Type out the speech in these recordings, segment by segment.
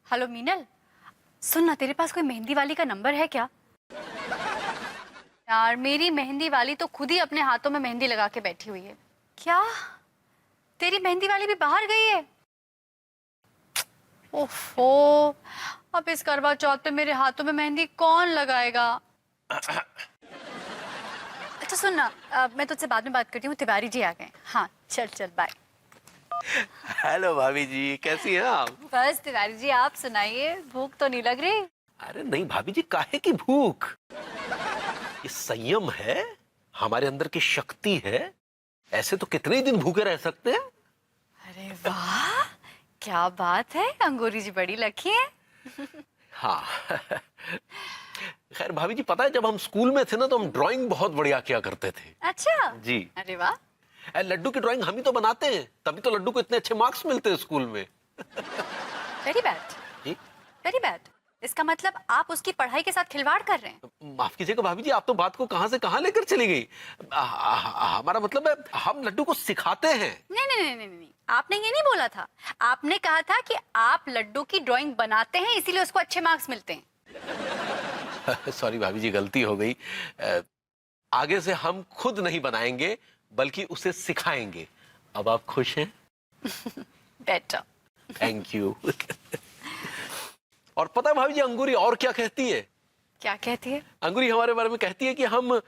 Hello Meenal, सुन ना, तेरे पास कोई मेहंदी वाली का नंबर है क्या? यार मेरी मेहंदी वाली तो खुद ही अपने हाथों में मेहंदी लगा के बैठी हुई है। क्या तेरी मेहंदी वाली भी बाहर गई है? ओफो, अब इस करवा चौथ पे मेरे हाथों में मेहंदी कौन लगाएगा? अच्छा सुन ना, मैं तुझसे बाद में बात करती हूँ, तिवारी जी आ गए। हाँ चल चल बाय। हेलो भाभी जी, कैसी हैं आप? बस तिवारी जी आप सुनाइए, भूख तो नहीं लग रही? अरे नहीं भाभी जी, काहे की भूख। ये संयम है, हमारे अंदर की शक्ति है। ऐसे तो कितने ही दिन भूखे रह सकते हैं। अरे वाह, क्या बात है, अंगूरी जी बड़ी लकी है। हाँ। खैर भाभी जी, पता है जब हम स्कूल में थे ना तो हम ड्राइंग बहुत बढ़िया किया करते थे। अच्छा जी। अरे वाह। लड्डू की ड्राइंग हम ही तो बनाते हैं, तभी तो लड्डू को इतने अच्छे मार्क्स मिलते हैं स्कूल में। वेरी बैड, जी। Very bad. इसका मतलब आप उसकी पढ़ाई के साथ खिलवाड़ कर रहे हैं? माफ कीजिएगा भाभी जी, आप तो बात को कहां से कहां लेकर चली गई। हमारा मतलब है हम लड्डू को सिखाते हैं। नहीं नहीं नहीं नहीं नहीं, आपने ये नहीं बोला था। आपने कहा था कि आप लड्डू की ड्राइंग बनाते हैं इसीलिए उसको अच्छे मार्क्स मिलते हैं। सॉरी भाभी जी, गलती हो गई। आगे से हम खुद नहीं बनाएंगे बल्कि उसे सिखाएंगे। अब आप खुश हैं? बेटर। Thank you. और पता है भाभी जी, अंगूरी और क्या कहती है? क्या कहती है? अंगूरी हमारे बारे में कहती है कि हम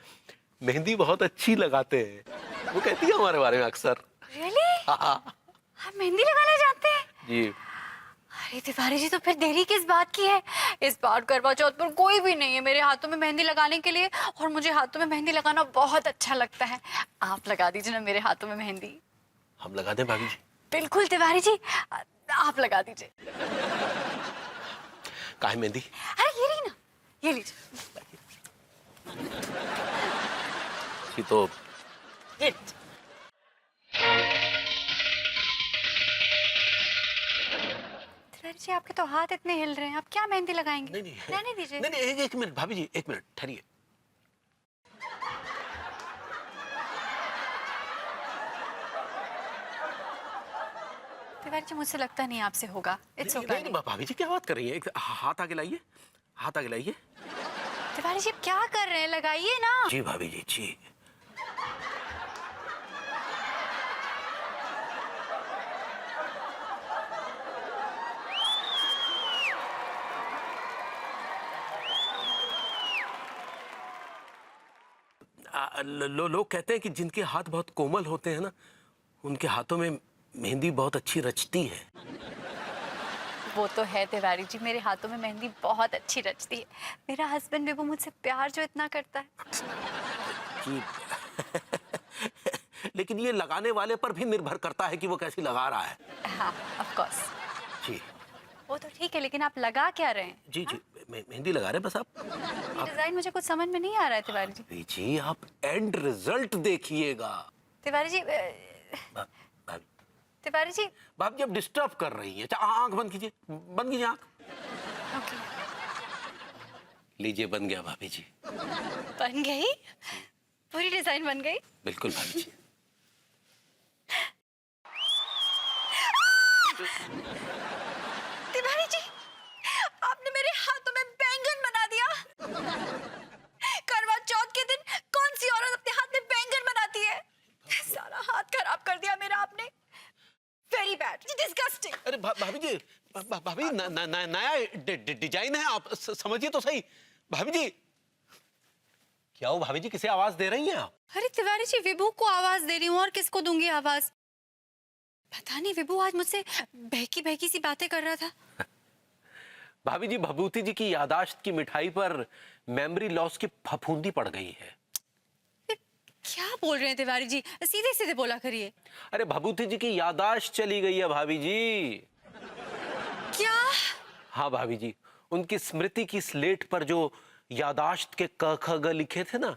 मेहंदी बहुत अच्छी लगाते हैं। वो कहती है हमारे बारे में अक्सर। रियली? हाँ। आप मेहंदी लगाने जाते हैं? जी। अरे तिवारी जी, तो फिर देरी किस बात की है? इस बार करवा चौथ पर कोई भी नहीं है मेरे हाथों में मेहंदी लगाने के लिए, और मुझे हाथों में मेहंदी लगाना बहुत अच्छा लगता है। आप लगा दीजिए ना मेरे हाथों में मेहंदी। हम लगा दें भाभी जी? बिल्कुल तिवारी जी, आप लगा दीजिए। काहे मेहंदी? अरे ये रही ना, ये लीजिए। ये तो ये तिवारी जी, आपके तो हाथ इतने हिल रहे हैं, आप क्या मेहंदी लगाएंगे? नहीं नहीं रहने दीजिए। नहीं नहीं, एक मिनट भाभी जी, एक मिनट ठहरिए। तिवारी जी, मुझसे लगता नहीं आपसे होगा। इट्स नहीं, ओके। नहीं, भाभी जी क्या बात कर रही है? एक हाथ आगे लाइए, हाथ आगे लाइए। तिवारी जी, आप क्या कर रहे हैं? लगाइए ना। जी भाभी जी, जी। लोग कहते हैं कि जिनके हाथ बहुत कोमल होते हैं ना, उनके हाथों में मेहंदी बहुत अच्छी रचती है। वो तो है तिवारी जी, मेरे हाथों में मेहंदी बहुत अच्छी रचती है। मेरा हस्बैंड भी वो मुझसे प्यार जो इतना करता है। जी। लेकिन ये लगाने वाले पर भी निर्भर करता है कि वो कैसी लगा रहा है। हाँ ऑफ कोर्स। जी। वो तो ठीक है, लेकिन आप लगा क्या रहे हैं? जी जी, मेहंदी लगा रहे हैं बस आप। डिजाइन मुझे कुछ समझ में नहीं आ रहा है तिवारी जी। भाभी जी, आप एंड रिजल्ट देखिएगा। तिवारी जी, भाभी तिवारी जी। भाभी जी, आप डिस्टर्ब कर रही हैं। अच्छा, आंख बंद कीजिए, बंद कीजिए आंख। ओके। लीजिए, बन गया भाभी जी। बन गई? पूरी डिजाइन बन गई? बिल्कुल भाभी जी। तिवारी जी, आपने मेरे हाथों में बैंगन बना दिया। करवा चौथ के दिन कौन सी औरत अपने हाथ में बैंगन बनाती है? सारा हाथ खराब कर दिया मेरा आपने। Very bad, disgusting. अरे भाभी जी, भाभी नया डिजाइन है, आप समझिए तो सही। भाभी जी, क्या हो भाभी जी, किसे आवाज दे रही हैं आप? अरे तिवारी जी, विभू को आवाज दे रही हूँ, और किसको दूंगी आवाज? पता नहीं, विभू आज मुझसे बहकी बहकी सी बातें कर रहा था। भाभी जी, भभूति जी की यादाश्त की मिठाई पर मेमोरी लॉस की फफूंदी पड़ गई है। क्या बोल रहे हैं तिवारी जी? सीधे सीधे बोला करिए। अरे भभूति जी की यादाश्त चली गई है भाभी जी। क्या? हाँ भाभी जी, उनकी स्मृति की स्लेट पर जो यादाश्त के क ख ग लिखे थे ना,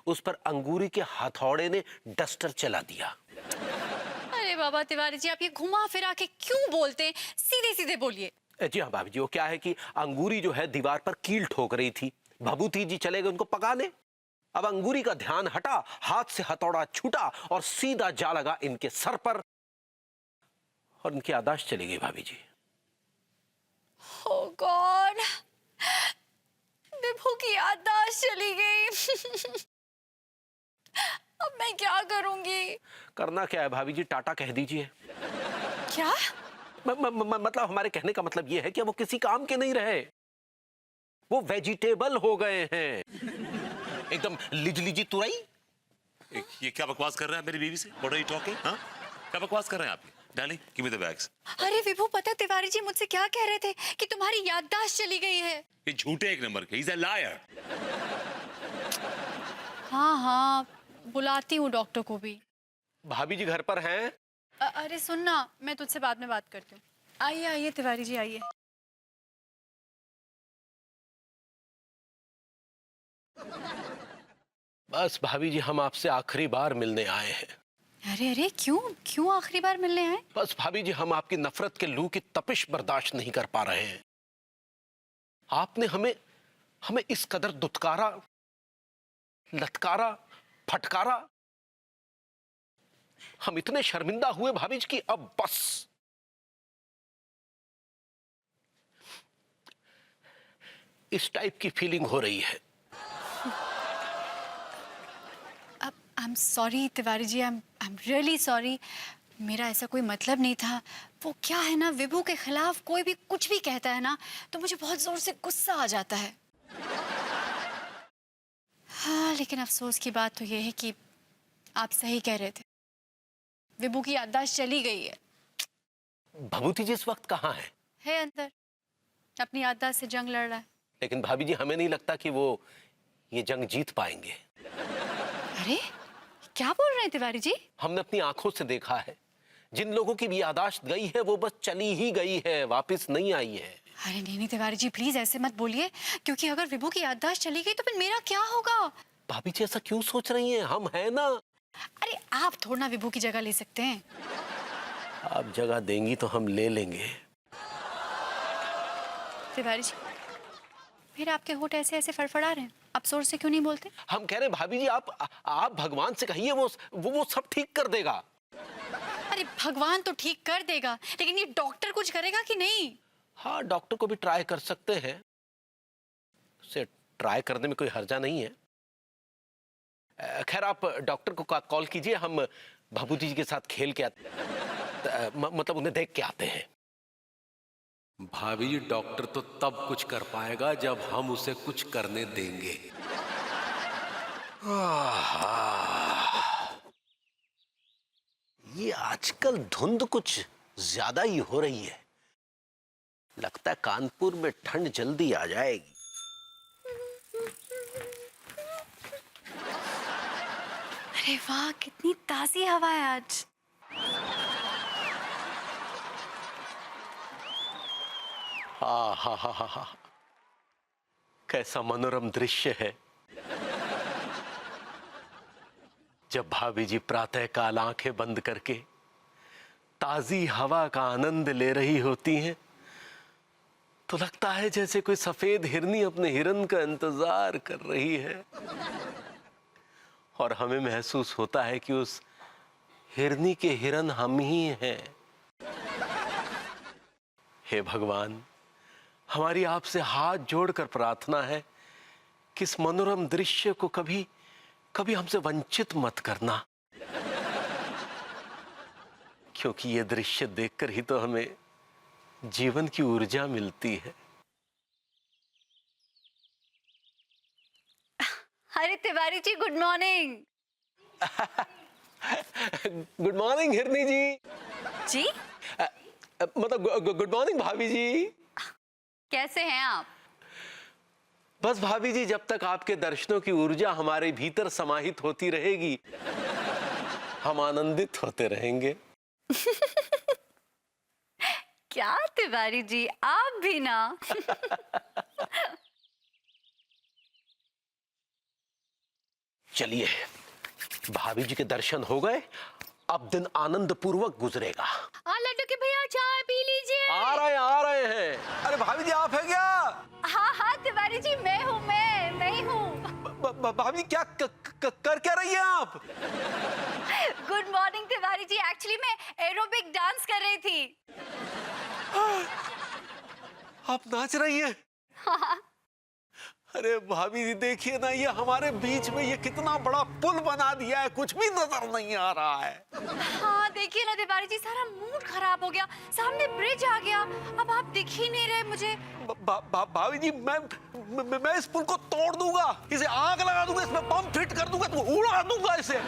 उस पर अंगूरी के हथौड़े ने डस्टर चला दिया। अरे बाबा तिवारी जी, आप ये घुमा फिरा के क्यों बोलते हैं? सीधे सीधे बोलिए। जी हाँ भाभी जी, वो क्या है कि अंगूरी जो है दीवार पर कील ठोक रही थी। भभूति जी चले गए उनको पकाने। अब अंगूरी का ध्यान हटा, हाथ से हथौड़ा छूटा और सीधा जा लगा इनके सर पर, और इनकी यादाश्त चली गई भाभी जी। ओह गॉड, विभू की याददाश्त चली गई। अब मैं क्या करूंगी? करना क्या है भाभी जी, टाटा कह दीजिए। क्या? मतलब हमारे कहने का मतलब ये है कि वो किसी काम के नहीं रहे, वो वेजिटेबल हो गए हैं, एकदम लिजी तुरई। ये क्या बकवास कर रहे हैं मेरी बीवी से? What are you talking? हाँ? क्या बकवास कर रहे हैं आप? Darling, give me the bags. अरे विभू, पता है तिवारी जी मुझसे क्या कह रहे थे कि तुम्हारी याददाश्त चली गई है। ये झूठे एक नंबर के, he's a liar. हाँ हाँ, बुलाती हूँ डॉक्टर को भी। भाभी जी घर पर हैं? अरे सुन ना, मैं तुझसे बाद में बात करती हूँ। आइए आइए तिवारी जी, आइए। बस भाभी जी, हम आपसे आखिरी बार मिलने आए हैं। अरे अरे, क्यों क्यों आखिरी बार मिलने आए? बस भाभी जी, हम आपकी नफरत के लू की तपिश बर्दाश्त नहीं कर पा रहे हैं। आपने हमें हमें इस कदर दुत्कारा, लतकारा, फटकारा, हम इतने शर्मिंदा हुए भाभी जी कि अब बस। इस टाइप की फीलिंग हो रही है। I am sorry Tiwari ji, I am really sorry. मेरा ऐसा कोई मतलब नहीं था। वो क्या है ना, विभू के खिलाफ कोई भी कुछ भी कहता है ना तो मुझे बहुत जोर से गुस्सा आ जाता है। हाँ, लेकिन अफसोस की बात तो ये है कि आप सही कह रहे थे, विभू की याददाश्त चली गई है। भभूति जी इस वक्त कहाँ है अंदर, अपनी याददाश्त से जंग लड़ रहा है। लेकिन भाभी जी, हमें नहीं लगता कि वो ये जंग जीत पाएंगे। अरे क्या बोल रहे हैं तिवारी जी? हमने अपनी आंखों से देखा है, जिन लोगों की भी याददाश्त गई है वो बस चली ही गई है, वापस नहीं आई है। अरे नहीं नहीं तिवारी जी, प्लीज ऐसे मत बोलिए, क्योंकि अगर विभू की याददाश्त चली गई तो फिर मेरा क्या होगा? भाभी जी ऐसा क्यों सोच रही हैं, हम हैं ना। अरे आप थोड़ा ना विभू की जगह ले सकते हैं। आप जगह देंगी तो हम ले लेंगे। तिवारी जी, फिर आपके होठ ऐसे ऐसे फड़फड़ा रहे हैं, आप जोर से क्यों नहीं बोलते? हम कह रहे भाभी जी, आप भगवान से कहिए, वो सब ठीक कर देगा। अरे भगवान तो ठीक कर देगा, लेकिन ये डॉक्टर कुछ करेगा कि नहीं? हाँ, डॉक्टर को भी ट्राई कर सकते हैं, उसे ट्राई करने में कोई हर्जा नहीं है। खैर आप डॉक्टर को कॉल कीजिए, हम भभूति जी के साथ खेल के मतलब उन्हें देख के आते हैं। भाभी जी, डॉक्टर तो तब कुछ कर पाएगा जब हम उसे कुछ करने देंगे। ये आजकल धुंध कुछ ज्यादा ही हो रही है, लगता है कानपुर में ठंड जल्दी आ जाएगी। अरे वाह, कितनी ताजी हवा है आज। हा, कैसा मनोरम दृश्य है जब भाभी जी प्रातःकाल आंखें बंद करके ताजी हवा का आनंद ले रही होती हैं, तो लगता है जैसे कोई सफेद हिरनी अपने हिरन का इंतजार कर रही है, और हमें महसूस होता है कि उस हिरनी के हिरन हम ही हैं। हे भगवान, हमारी आपसे हाथ जोड़कर प्रार्थना है कि इस मनोरम दृश्य को कभी कभी हमसे वंचित मत करना, क्योंकि ये दृश्य देखकर ही तो हमें जीवन की ऊर्जा मिलती है। अरे Tiwari ji, good morning. Good morning हिरनी जी। जी मतलब गुड मॉर्निंग भाभी जी। कैसे हैं आप? बस भाभी जी, जब तक आपके दर्शनों की ऊर्जा हमारे भीतर समाहित होती रहेगी, हम आनंदित होते रहेंगे। क्या तिवारी जी, आप भी ना। चलिए, भाभी जी के दर्शन हो गए, अब दिन आनंद पूर्वक गुजरेगा। लड्डू के भैया, चाय पी लीजिए। आ रहे हैं। अरे भाभी जी, आप हैं क्या? हाँ हाँ तिवारी जी, मैं हूँ, मैं ही हूँ। भाभी क्या कर क्या रही हैं आप? Good morning Tiwari ji, actually मैं एरोबिक डांस कर रही थी। आप नाच रही हैं? अरे भाभी जी देखिए ना, ये हमारे बीच में ये कितना बड़ा पुल बना दिया है, कुछ भी नजर नहीं आ रहा है। हाँ देखिए ना तिवारी जी, सारा मूड खराब हो गया, सामने ब्रिज आ गया, अब आप दिख ही नहीं रहे मुझे। भाभी जी मैं इस पुल को तोड़ दूंगा, इसे आग लगा दूंगा, इसमें बम फिट कर दूंगा, तो उड़ा दूंगा इसे।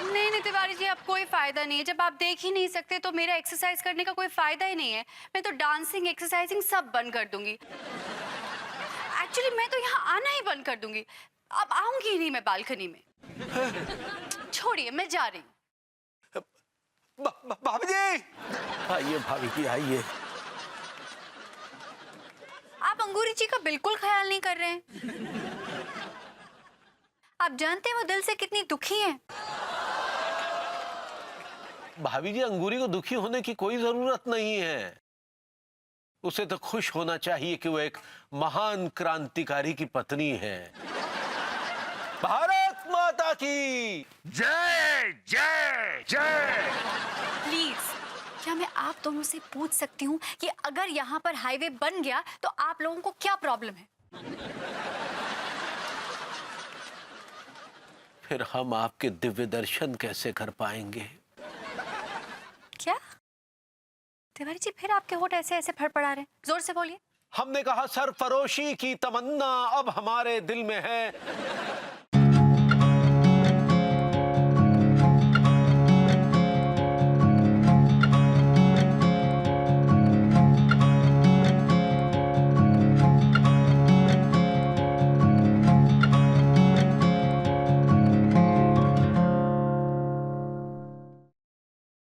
नहीं नहीं तिवारी जी, अब कोई फायदा नहीं है। जब आप देख ही नहीं सकते तो मेरा एक्सरसाइज करने का कोई फायदा ही नहीं है। मैं तो डांसिंग एक्सरसाइजिंग सब बंद कर दूंगी। एक्चुअली मैं तो यहाँ आना ही बंद कर दूंगी, अब आऊंगी ही नहीं मैं बालकनी में। छोड़िए, मैं जा रही हूँ। भाभी जी आइए, भाभी जी आइए। आप अंगूरी जी का बिल्कुल ख्याल नहीं कर रहे हैं। आप जानते हैं वो दिल से कितनी दुखी हैं। भाभी जी अंगूरी को दुखी होने की कोई जरूरत नहीं है, उसे तो खुश होना चाहिए कि वो एक महान क्रांतिकारी की पत्नी है। भारत माता की जय जय जय। प्लीज, क्या मैं आप दोनों से पूछ सकती हूँ कि अगर यहाँ पर हाईवे बन गया तो आप लोगों को क्या प्रॉब्लम है? फिर हम आपके दिव्य दर्शन कैसे कर पाएंगे? क्या तिवारी जी, फिर आपके होठ ऐसे ऐसे फड़फड़ा रहे हैं? जोर से बोलिए। हमने कहा सरफरोशी की तमन्ना अब हमारे दिल में है,